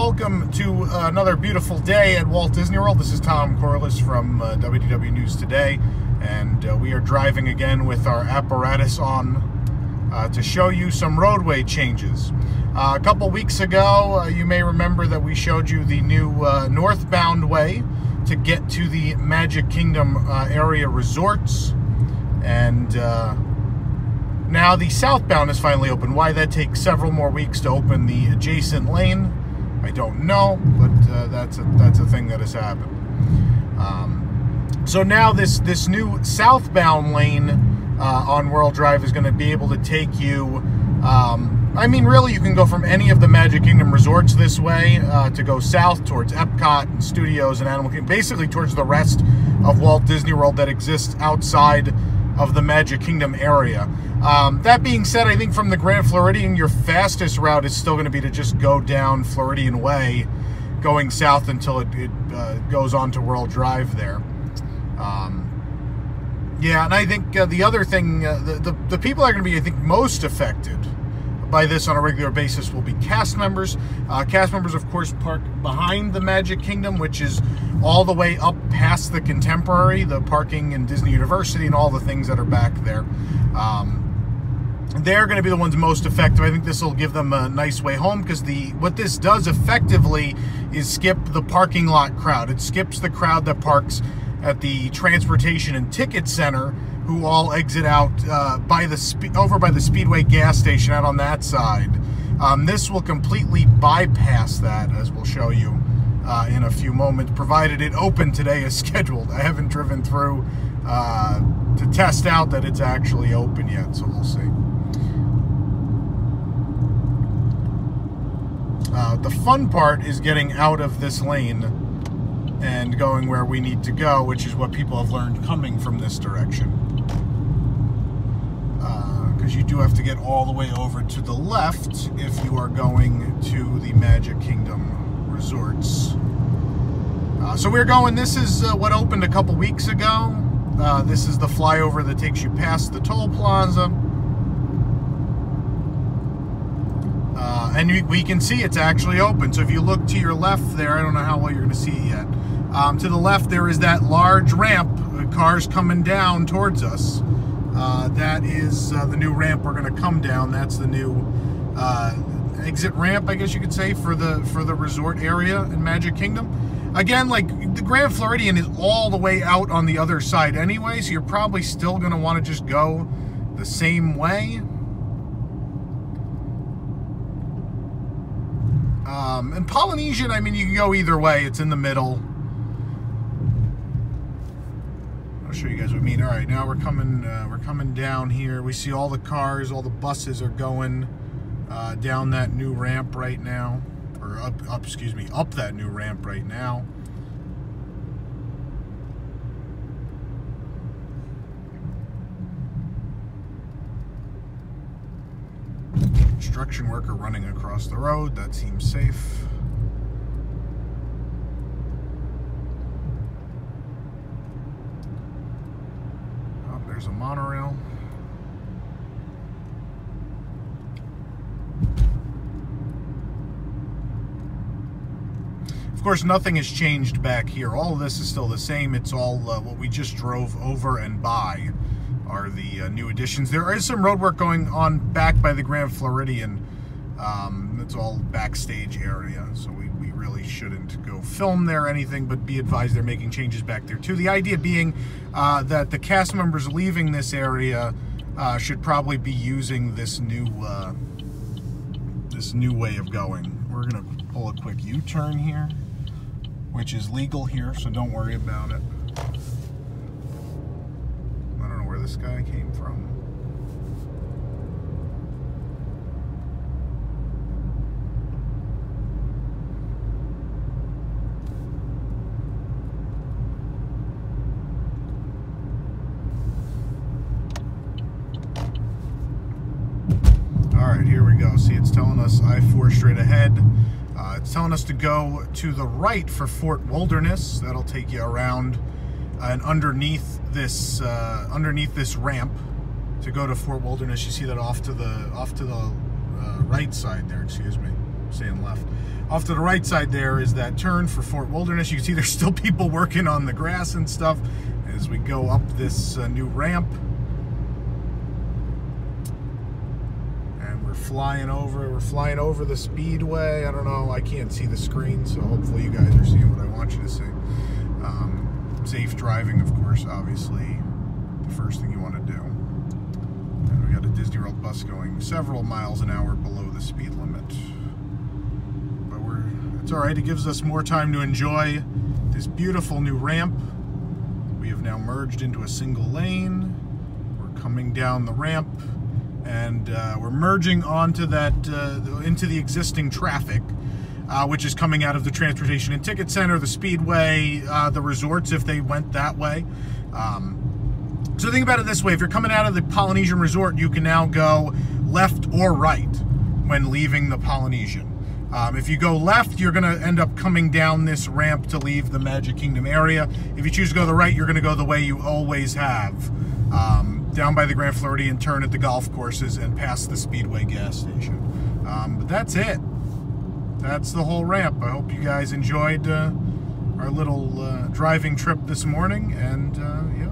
welcome to another beautiful day at Walt Disney World. This is Tom Corliss from WDW News Today, and we are driving again with our apparatus on to show you some roadway changes. A couple weeks ago, you may remember that we showed you the new northbound way to get to the Magic Kingdom area resorts, and now the southbound is finally open. Why that takes several more weeks to open the adjacent lane, I don't know, but that's a thing that has happened. So now this new southbound lane on World Drive is going to be able to take you. I mean, really, you can go from any of the Magic Kingdom resorts this way to go south towards Epcot and Studios and Animal Kingdom, basically towards the rest of Walt Disney World that exists outside of the Magic Kingdom area. That being said, I think from the Grand Floridian, your fastest route is still going to be to just go down Floridian Way, going south until it goes on to World Drive there. Yeah, and I think the other thing, the people that are going to be, I think, most affected by this on a regular basis will be cast members. Cast members, of course, park behind the Magic Kingdom, which is all the way up past the Contemporary, the parking in Disney University, and all the things that are back there. They're going to be the ones most effective. I think this will give them a nice way home, because what this does effectively is skip the parking lot crowd. It skips the crowd that parks at the Transportation and Ticket Center, who all exit out over by the Speedway gas station out on that side. This will completely bypass that, as we'll show you in a few moments, provided it opened today as scheduled. I haven't driven through to test out that it's actually open yet, so we'll see. The fun part is getting out of this lane and going where we need to go, which is what people have learned coming from this direction. Because you do have to get all the way over to the left if you are going to the Magic Kingdom resorts. So we're going, this is what opened a couple weeks ago. This is the flyover that takes you past the toll plaza. And we can see it's actually open. So if you look to your left there, I don't know how well you're going to see it yet. To the left, there is that large ramp, cars coming down towards us. That is the new ramp we're going to come down. That's the new exit ramp, I guess you could say, for the resort area in Magic Kingdom. Again, like, the Grand Floridian is all the way out on the other side anyway, so you're probably still going to want to just go the same way. And Polynesian, I mean, you can go either way. It's in the middle. I'll show you guys what I mean. All right, now we're coming down here. We see all the cars, all the buses are going down that new ramp right now, or up that new ramp right now. Construction worker running across the road. That seems safe. Oh, there's a monorail. Of course, nothing has changed back here. All of this is still the same. It's all what we just drove over and by are the new additions. There is some road work going on back by the Grand Floridian. It's all backstage area, so we really shouldn't go film there or anything, but be advised they're making changes back there too. The idea being that the cast members leaving this area should probably be using this new way of going. We're gonna pull a quick U-turn here, which is legal here, so don't worry about it. I don't know where this guy came from. Alright, here we go. See, it's telling us I-4 straight ahead. It's telling us to go to the right for Fort Wilderness. That'll take you around and underneath this ramp to go to Fort Wilderness. You see that off to the right side there. Excuse me, I'm saying left. Off to the right side there is that turn for Fort Wilderness. You can see there's still people working on the grass and stuff as we go up this new ramp. And we're flying over the speedway. I don't know, I can't see the screen, so hopefully you guys are seeing what I want you to see. Safe driving, of course, obviously the first thing you want to do. And we got a Disney World bus going several miles an hour below the speed limit. But it's all right, it gives us more time to enjoy this beautiful new ramp. We have now merged into a single lane. We're coming down the ramp, and we're merging onto that, into the existing traffic, which is coming out of the Transportation and Ticket Center, the Speedway, the resorts if they went that way. So think about it this way: if you're coming out of the Polynesian Resort, you can now go left or right when leaving the Polynesian. If you go left, you're going to end up coming down this ramp to leave the Magic Kingdom area. If you choose to go the right, you're going to go the way you always have, down by the Grand Floridian, turn at the golf courses, and past the Speedway gas station. But that's it. That's the whole ramp. I hope you guys enjoyed our little driving trip this morning, and yeah.